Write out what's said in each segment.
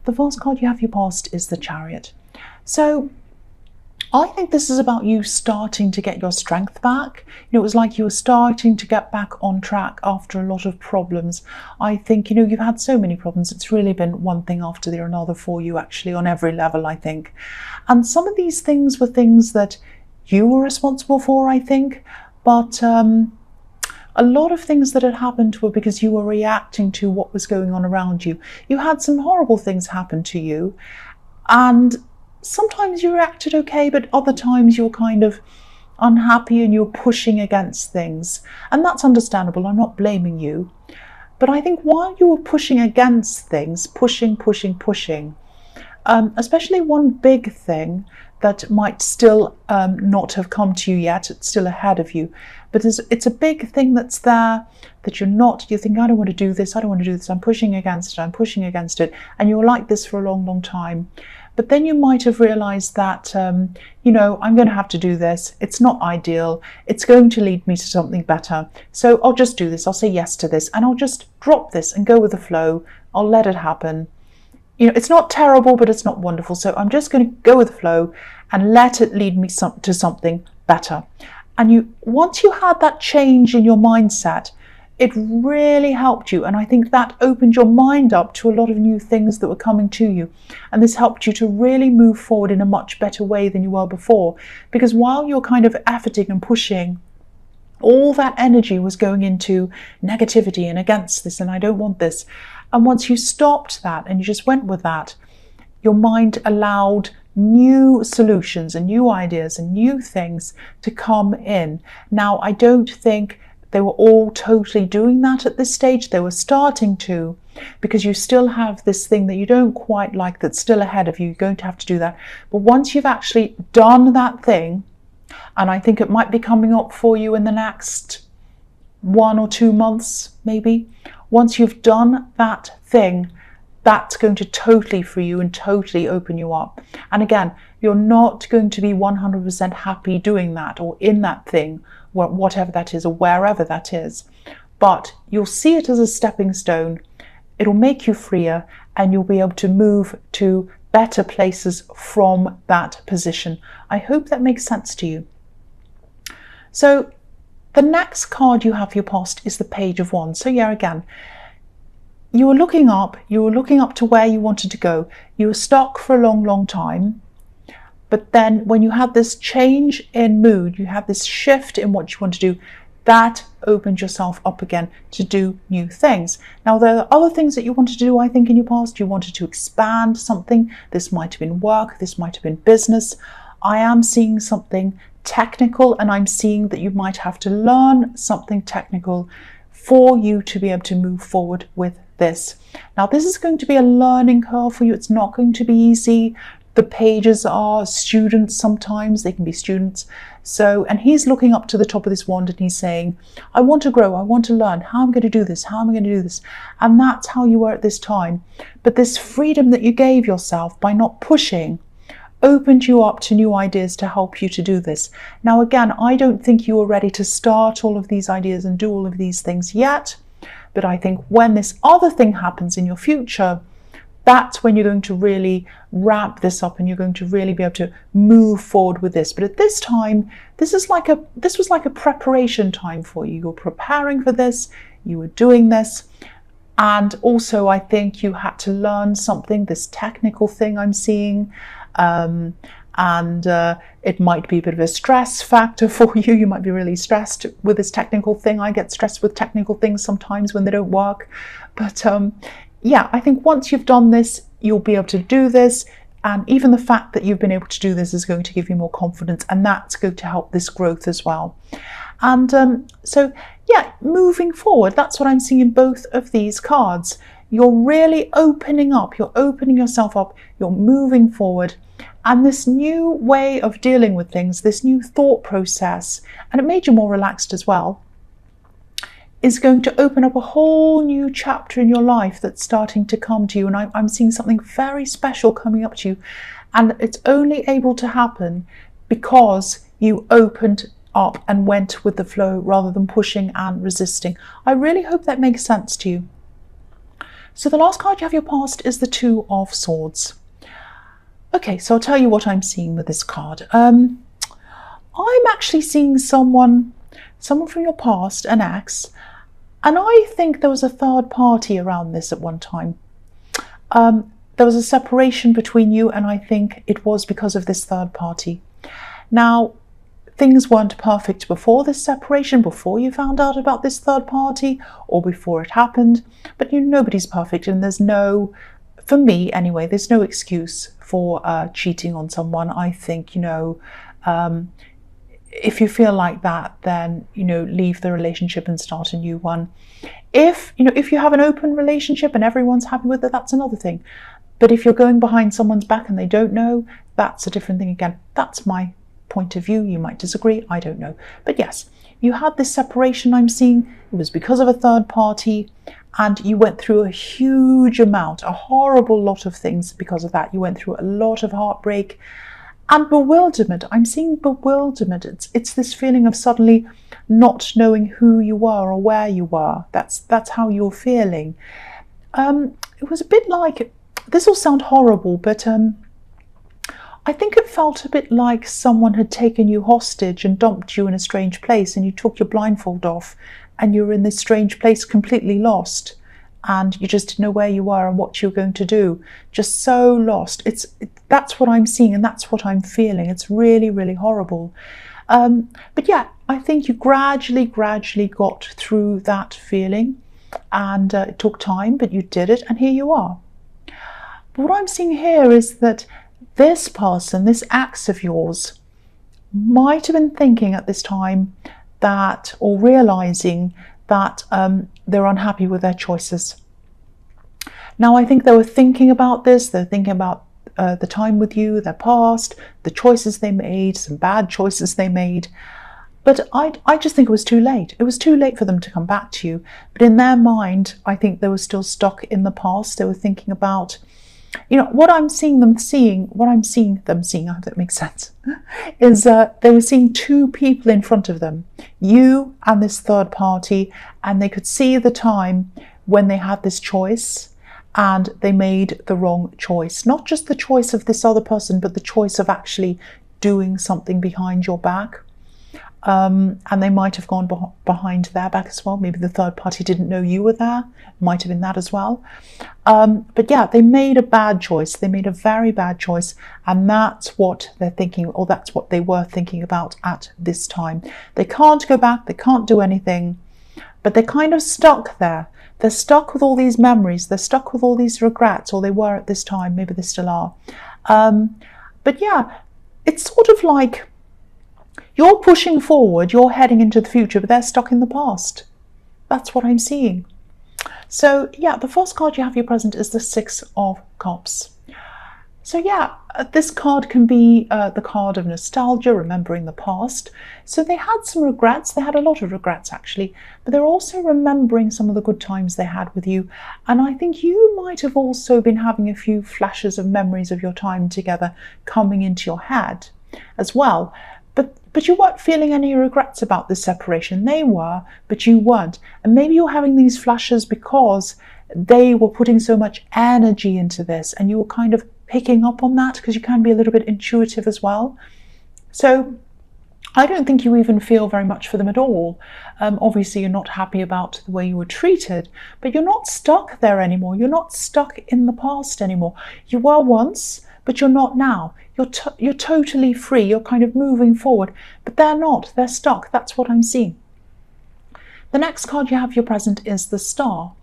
The first card you have your past is the Chariot. So I think this is about you starting to get your strength back. It was like you were starting to get back on track after a lot of problems. I think, you've had so many problems. It's really been one thing after the another for you, actually, on every level, I think. And some of these things were things that you were responsible for, I think. But a lot of things that had happened were because you were reacting to what was going on around you. You had some horrible things happen to you, and sometimes you reacted okay, but other times you're kind of unhappy and you're pushing against things. And that's understandable. I'm not blaming you. But I think while you were pushing against things, pushing, especially one big thing that might still not have come to you yet, it's still ahead of you, but it's a big thing that's there that you think, I don't want to do this, I'm pushing against it, and you're like this for a long, long time. But then you might have realized that, I'm going to have to do this. It's not ideal. It's going to lead me to something better. So I'll just do this. I'll say yes to this, and I'll just drop this and go with the flow. I'll let it happen. It's not terrible, but it's not wonderful. So I'm just going to go with the flow and let it lead me to something better. And once you had that change in your mindset, it really helped you. And I think that opened your mind up to a lot of new things that were coming to you. And this helped you to really move forward in a much better way than you were before. Because while you're kind of efforting and pushing, all that energy was going into negativity and against this, and I don't want this. And once you stopped that and you just went with that, your mind allowed new solutions and new ideas and new things to come in. Now, I don't think they were all totally doing that at this stage. They were starting to, because you still have this thing that you don't quite like that's still ahead of you. You're going to have to do that. But once you've actually done that thing, and I think it might be coming up for you in the next 1 or 2 months, maybe. Once you've done that thing, that's going to totally free you and totally open you up. And again, you're not going to be 100% happy doing that or in that thing, whatever that is or wherever that is. But you'll see it as a stepping stone. It'll make you freer, and you'll be able to move to better places from that position. I hope that makes sense to you. So the next card you have for your past is the Page of Wands. So yeah, again, you were looking up to where you wanted to go. You were stuck for a long, long time. But then when you had this change in mood, you had this shift in what you want to do, that opened yourself up again to do new things. Now, there are other things that you wanted to do, I think, in your past. You wanted to expand something. This might have been work. This might have been business. I am seeing something technical, and I'm seeing that you might have to learn something technical for you to be able to move forward with this. Now, this is going to be a learning curve for you. It's not going to be easy. The pages are students sometimes. They can be students. So, and he's looking up to the top of this wand and he's saying, I want to grow. I want to learn. How am I going to do this? How am I going to do this? And that's how you were at this time. But this freedom that you gave yourself by not pushing opened you up to new ideas to help you to do this. Now, again, I don't think you are ready to start all of these ideas and do all of these things yet. But I think when this other thing happens in your future, that's when you're going to really wrap this up and you're going to really be able to move forward with this. But at this time, this was like a preparation time for you. You're preparing for this, you were doing this. And also, I think you had to learn something, this technical thing I'm seeing. It might be a bit of a stress factor for you. You might be really stressed with this technical thing. I get stressed with technical things sometimes when they don't work. But yeah, I think once you've done this, you'll be able to do this. And even the fact that you've been able to do this is going to give you more confidence, and that's going to help this growth as well. And so, yeah, moving forward, that's what I'm seeing in both of these cards. You're really opening up, you're opening yourself up, you're moving forward. And this new way of dealing with things, this new thought process, and it made you more relaxed as well, is going to open up a whole new chapter in your life that's starting to come to you. And I'm seeing something very special coming up to you. And it's only able to happen because you opened up and went with the flow rather than pushing and resisting. I really hope that makes sense to you. So the last card you have your past is the Two of Swords. Okay, so I'll tell you what I'm seeing with this card. I'm actually seeing someone from your past, an ex, and I think there was a third party around this at one time. There was a separation between you, and I think it was because of this third party. Now, things weren't perfect before this separation, before you found out about this third party, or before it happened, but nobody's perfect, and there's no, for me anyway, there's no excuse for cheating on someone. I think, if you feel like that, then, leave the relationship and start a new one. If you have an open relationship and everyone's happy with it, that's another thing. But if you're going behind someone's back and they don't know, that's a different thing again. That's my point of view. You might disagree, I don't know. But yes, you had this separation I'm seeing. It was because of a third party, and you went through a huge amount, a horrible lot of things because of that. You went through a lot of heartbreak and bewilderment. I'm seeing bewilderment. It's this feeling of suddenly not knowing who you were or where you were. That's how you're feeling. It was a bit like, this will sound horrible, but I think it felt a bit like someone had taken you hostage and dumped you in a strange place, and you took your blindfold off and you were in this strange place completely lost, and you just didn't know where you were and what you were going to do. Just so lost. That's what I'm seeing, and that's what I'm feeling. It's really, really horrible. But yeah, I think you gradually got through that feeling, and it took time, but you did it, and here you are. But what I'm seeing here is that this person, this ex of yours, might have been thinking at this time that, or realizing that they're unhappy with their choices. Now, I think they were thinking about this. They're thinking about the time with you, their past, the choices they made, some bad choices they made. But I just think it was too late. It was too late for them to come back to you. But in their mind, I think they were still stuck in the past. They were thinking about, what I'm seeing them seeing, I hope that makes sense, is they were seeing two people in front of them, you and this third party, and they could see the time when they had this choice and they made the wrong choice. Not just the choice of this other person, but the choice of actually doing something behind your back. And they might have gone behind their back as well. Maybe the third party didn't know you were there. Might have been that as well. But yeah, they made a bad choice. They made a very bad choice. And that's what they're thinking, or that's what they were thinking about at this time. They can't go back. They can't do anything. But they're kind of stuck there. They're stuck with all these memories. They're stuck with all these regrets, or they were at this time. Maybe they still are. But yeah, it's sort of like, you're pushing forward, you're heading into the future, but they're stuck in the past. That's what I'm seeing. So yeah, the first card you have your present is the Six of Cups. So yeah, this card can be the card of nostalgia, remembering the past. So they had some regrets. They had a lot of regrets actually, but they're also remembering some of the good times they had with you. And I think you might have also been having a few flashes of memories of your time together coming into your head as well. But you weren't feeling any regrets about this separation. They were, but you weren't. And maybe you're having these flashes because they were putting so much energy into this, and you were kind of picking up on that, because you can be a little bit intuitive as well. So I don't think you even feel very much for them at all. Obviously, you're not happy about the way you were treated, but you're not stuck there anymore. You're not stuck in the past anymore. You were once, but you're not now. You're totally free. You're kind of moving forward, but they're not. They're stuck. That's what I'm seeing. The next card you have your present is the Star.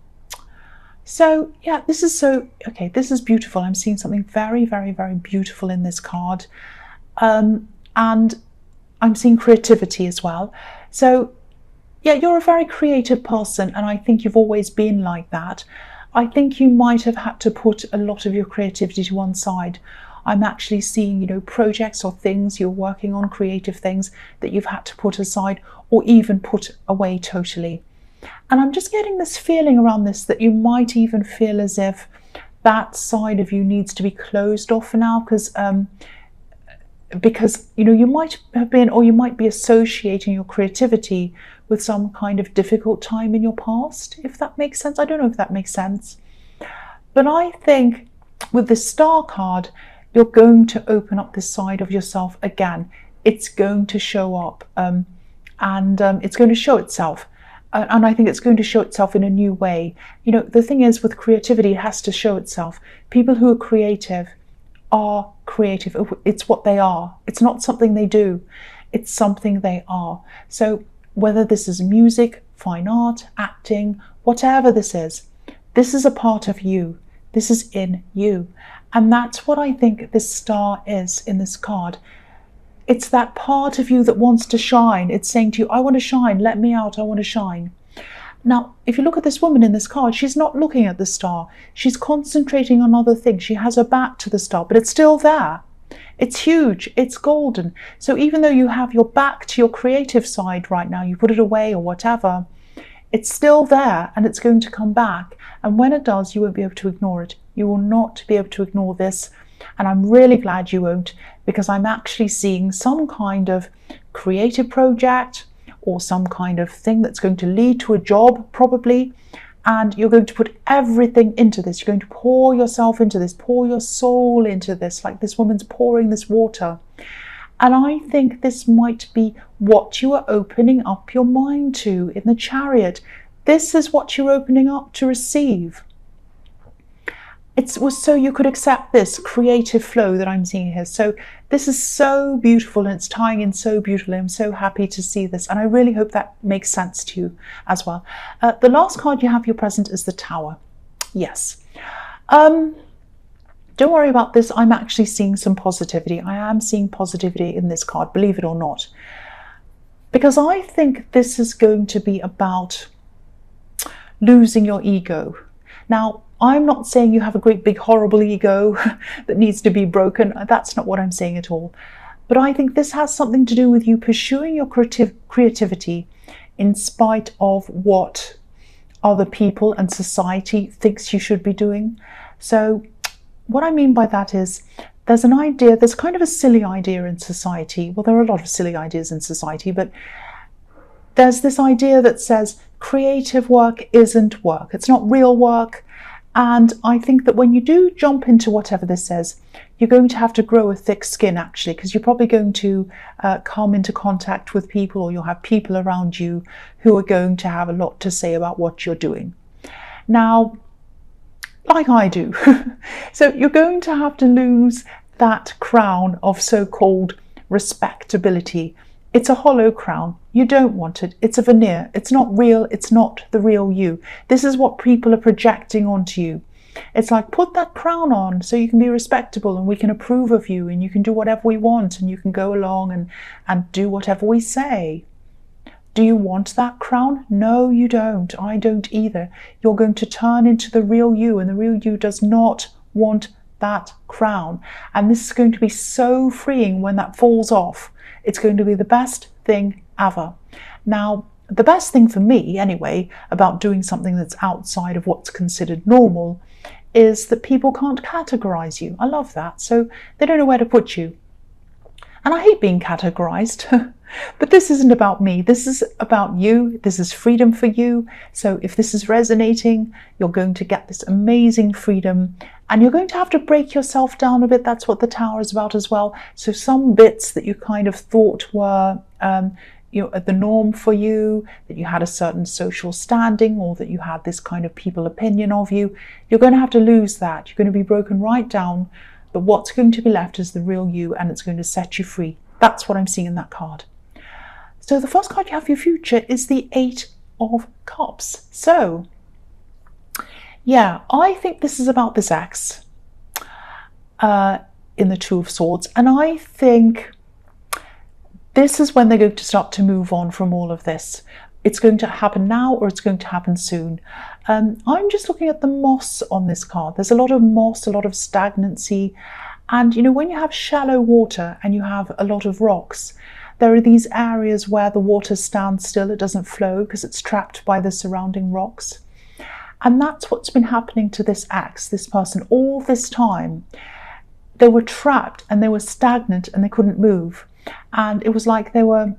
So yeah, this is beautiful. I'm seeing something very, very, very beautiful in this card. And I'm seeing creativity as well. So yeah, you're a very creative person, and I think you've always been like that. I think you might have had to put a lot of your creativity to one side. I'm actually seeing, projects or things you're working on, creative things that you've had to put aside or even put away totally. And I'm just getting this feeling around this that you might even feel as if that side of you needs to be closed off for now, because you might have been, or you might be associating your creativity with some kind of difficult time in your past, if that makes sense. I don't know if that makes sense. But I think with the Star card, you're going to open up this side of yourself again. It's going to show up, and it's going to show itself. And I think it's going to show itself in a new way. You know, the thing is with creativity, it has to show itself. People who are creative are creative. It's what they are. It's not something they do. It's something they are. So whether this is music, fine art, acting, whatever this is a part of you. This is in you. And that's what I think this star is in this card. It's that part of you that wants to shine. It's saying to you, I want to shine, let me out, I want to shine. Now, if you look at this woman in this card, she's not looking at the star. She's concentrating on other things. She has her back to the star, but it's still there. It's huge, it's golden. So even though you have your back to your creative side right now, you put it away or whatever, it's still there and it's going to come back. And when it does, you won't be able to ignore it. You will not be able to ignore this. And I'm really glad you won't, because I'm actually seeing some kind of creative project or some kind of thing that's going to lead to a job, probably. And you're going to put everything into this. You're going to pour yourself into this, pour your soul into this, like this woman's pouring this water. And I think this might be what you are opening up your mind to in the Chariot. This is what you're opening up to receive. It was so you could accept this creative flow that I'm seeing here. So this is so beautiful and it's tying in so beautifully. I'm so happy to see this. And I really hope that makes sense to you as well. The last card you have your present is the Tower. Yes. Don't worry about this. I'm actually seeing some positivity. I am seeing positivity in this card, believe it or not. Because I think this is going to be about losing your ego. Now, I'm not saying you have a great big horrible ego that needs to be broken. That's not what I'm saying at all. But I think this has something to do with you pursuing your creativity in spite of what other people and society thinks you should be doing. So what I mean by that is there's an idea, there's kind of a silly idea in society. Well, there are a lot of silly ideas in society, but there's this idea that says creative work isn't work. It's not real work. And I think that when you do jump into whatever this says, you're going to have to grow a thick skin, actually, because you're probably going to come into contact with people, or you'll have people around you who are going to have a lot to say about what you're doing. Now, like I do. So you're going to have to lose that crown of so-called respectability. It's a hollow crown. You don't want it. It's a veneer. It's not real. It's not the real you. This is what people are projecting onto you. It's like, put that crown on so you can be respectable and we can approve of you and you can do whatever we want and you can go along and do whatever we say. Do you want that crown? No, you don't. I don't either. You're going to turn into the real you, and the real you does not want that crown. And this is going to be so freeing when that falls off. It's going to be the best thing ever. Now, the best thing for me, anyway, about doing something that's outside of what's considered normal is that people can't categorize you. I love that. So they don't know where to put you. And I hate being categorized. But this isn't about me. This is about you. This is freedom for you. So if this is resonating, you're going to get this amazing freedom. And you're going to have to break yourself down a bit. That's what the Tower is about as well. So some bits that you kind of thought were the norm for you, that you had a certain social standing, or that you had this kind of people opinion of you, you're going to have to lose that. You're going to be broken right down. But what's going to be left is the real you, and it's going to set you free. That's what I'm seeing in that card. So the first card you have for your future is the 8 of Cups. So, yeah, I think this is about this ex in the 2 of Swords. And I think this is when they're going to start to move on from all of this. It's going to happen now, or it's going to happen soon. I'm just looking at the moss on this card. There's a lot of moss, a lot of stagnancy. And, you know, when you have shallow water and you have a lot of rocks, there are these areas where the water stands still. It doesn't flow because it's trapped by the surrounding rocks. And that's what's been happening to this ex, this person, all this time. They were trapped and they were stagnant and they couldn't move. And it was like they were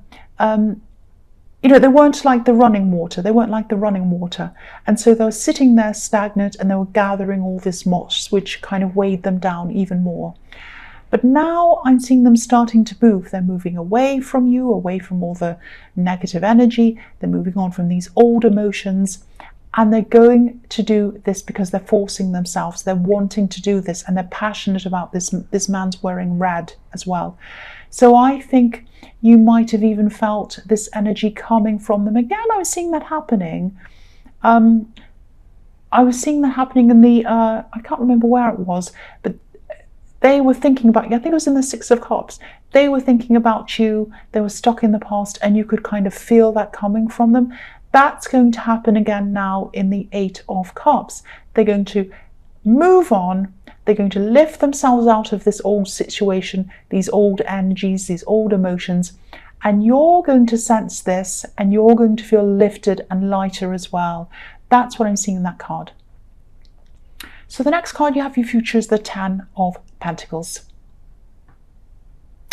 you know, they weren't like the running water. They weren't like the running water. And so they were sitting there stagnant, and they were gathering all this moss, which kind of weighed them down even more. But now I'm seeing them starting to move. They're moving away from you, away from all the negative energy. They're moving on from these old emotions. And they're going to do this because they're forcing themselves. They're wanting to do this, and they're passionate about this. This man's wearing red as well. So I think you might have even felt this energy coming from them. Again, I was seeing that happening. I was seeing that happening in the, I can't remember where it was, but they were thinking about you. I think it was in the Six of Cups. They were thinking about you. They were stuck in the past, and you could kind of feel that coming from them. That's going to happen again now in the Eight of Cups. They're going to move on. They're going to lift themselves out of this old situation, these old energies, these old emotions, and you're going to sense this, and you're going to feel lifted and lighter as well. That's what I'm seeing in that card. So the next card you have for your future is the Ten of Pentacles.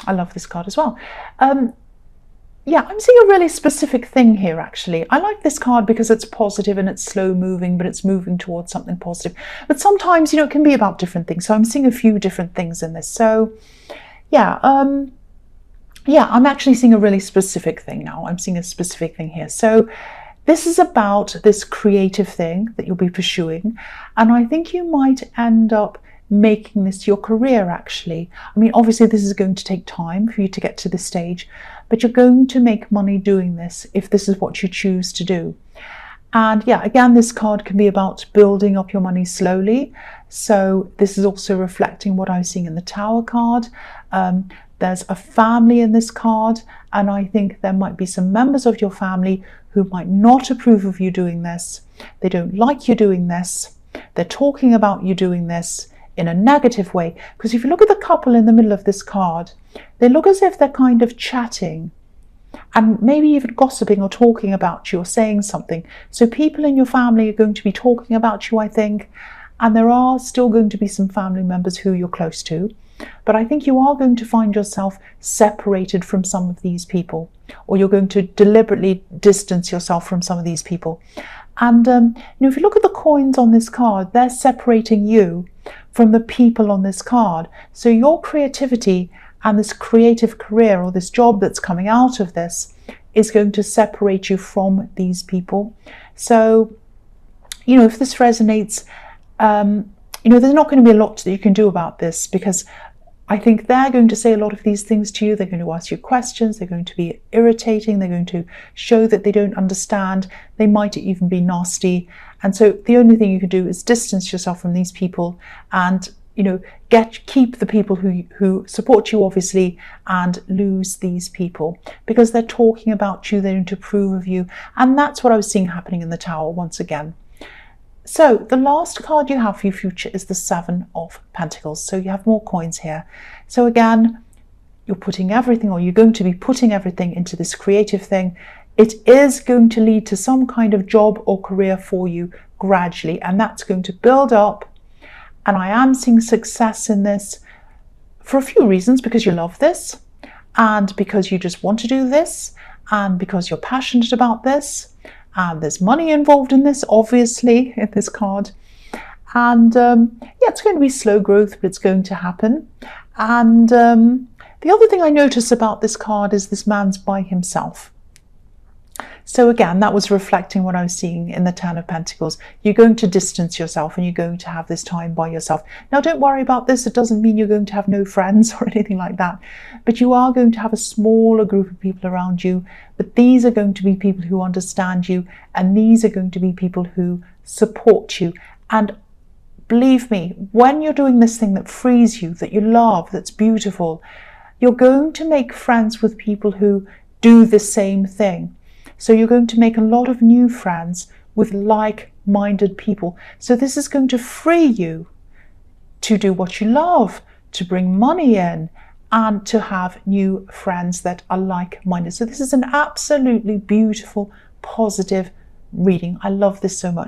I love this card as well. Yeah, I'm seeing a really specific thing here, actually. I like this card because it's positive and it's slow moving, but it's moving towards something positive. But sometimes, you know, it can be about different things. So I'm seeing a few different things in this. So yeah, I'm actually seeing a really specific thing now. I'm seeing a specific thing here. So this is about this creative thing that you'll be pursuing. And I think you might end up making this your career, actually. I mean, obviously this is going to take time for you to get to this stage, but you're going to make money doing this if this is what you choose to do. And yeah, again, this card can be about building up your money slowly. So this is also reflecting what I was seeing in the Tower card. There's a family in this card, and I think there might be some members of your family who might not approve of you doing this. They don't like you doing this. They're talking about you doing this in a negative way. Because if you look at the couple in the middle of this card, they look as if they're kind of chatting and maybe even gossiping or talking about you or saying something. So people in your family are going to be talking about you, I think, and there are still going to be some family members who you're close to. But I think you are going to find yourself separated from some of these people, or you're going to deliberately distance yourself from some of these people. And you know, if you look at the coins on this card, they're separating you from the people on this card. So your creativity and this creative career or this job that's coming out of this is going to separate you from these people. So, you know, if this resonates, you know, there's not going to be a lot that you can do about this, because I think they're going to say a lot of these things to you. They're going to ask you questions. They're going to be irritating. They're going to show that they don't understand. They might even be nasty. And so the only thing you can do is distance yourself from these people and, you know, keep the people who support you, obviously, and lose these people because they're talking about you. They don't approve of you. And that's what I was seeing happening in the Tower once again. So the last card you have for your future is the Seven of Pentacles. So you have more coins here. So again, you're putting everything, or you're going to be putting everything into this creative thing. It is going to lead to some kind of job or career for you gradually, and that's going to build up. And I am seeing success in this for a few reasons, because you love this, and because you just want to do this, and because you're passionate about this. And there's money involved in this, obviously, in this card. And yeah, it's going to be slow growth, but it's going to happen. And the other thing I notice about this card is this man's by himself. So again, that was reflecting what I was seeing in the Ten of Pentacles. You're going to distance yourself and you're going to have this time by yourself. Now, don't worry about this. It doesn't mean you're going to have no friends or anything like that. But you are going to have a smaller group of people around you. But these are going to be people who understand you. And these are going to be people who support you. And believe me, when you're doing this thing that frees you, that you love, that's beautiful, you're going to make friends with people who do the same thing. So you're going to make a lot of new friends with like-minded people. So this is going to free you to do what you love, to bring money in, and to have new friends that are like-minded. So this is an absolutely beautiful, positive reading. I love this so much.